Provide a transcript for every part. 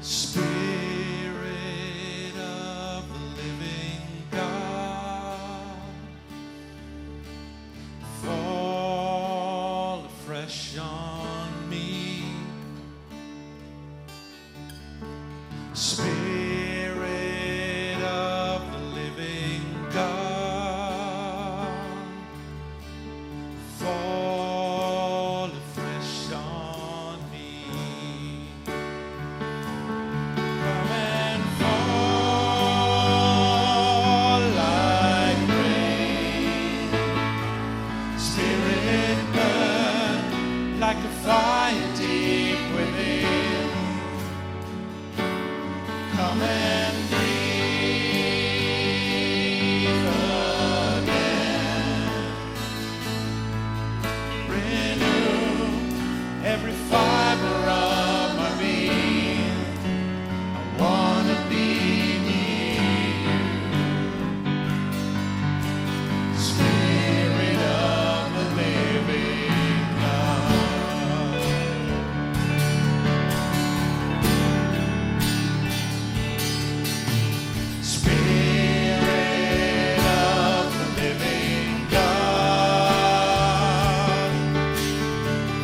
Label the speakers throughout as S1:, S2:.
S1: Spirit of the living God, fall afresh on me. Spirit of the living God, fall afresh on me. Come and fall like rain. Spirit burn like a fire deep within. Come and breathe again. Renew every fiber of my being. I wanna be near you. Spirit of the living God. Spirit of the living God,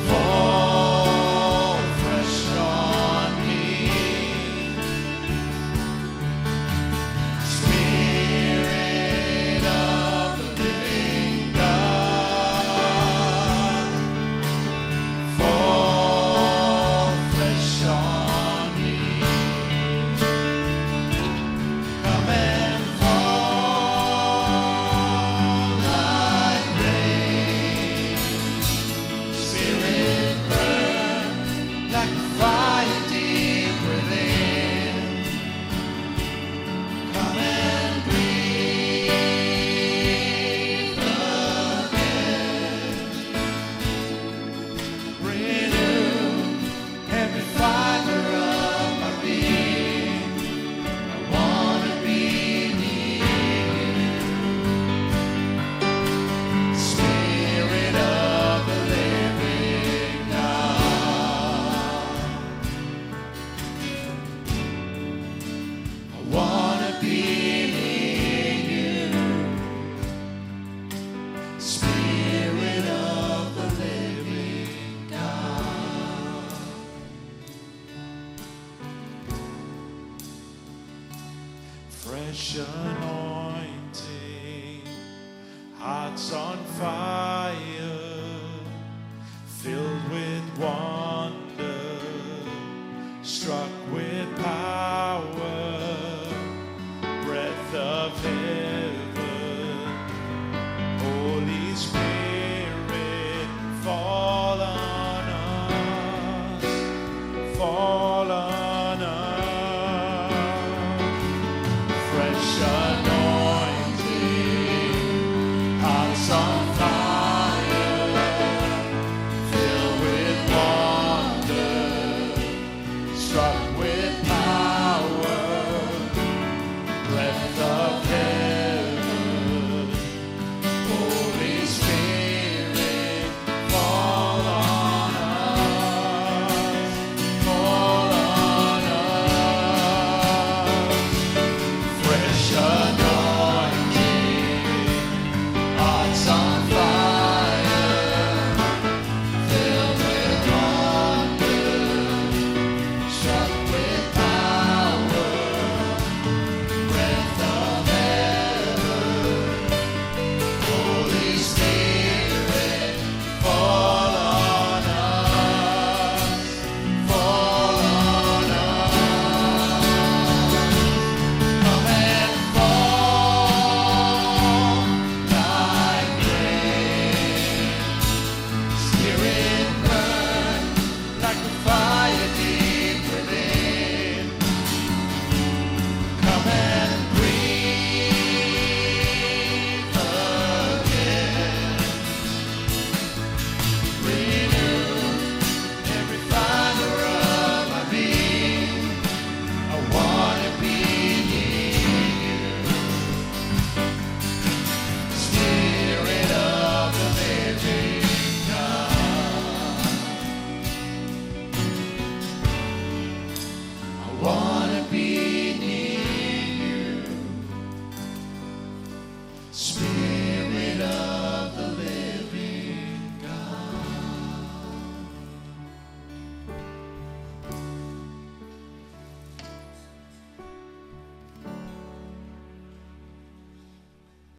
S1: fall fresh on me. Spirit of the living God, fall fresh on me. Come and fall like rain. Spirit burn like a fire deep within. Come and breathe again. Renew every fiber of my being. I wanna be near you. Spirit of the living God. I wanna be near you. Spirit of the living God. Fresh anointing, hearts on fire, filled with wonder, struck with power, breath of heaven, Holy Spirit, fall on us, fall on us. Fresh anointing, hearts on fire, filled with wonder, struck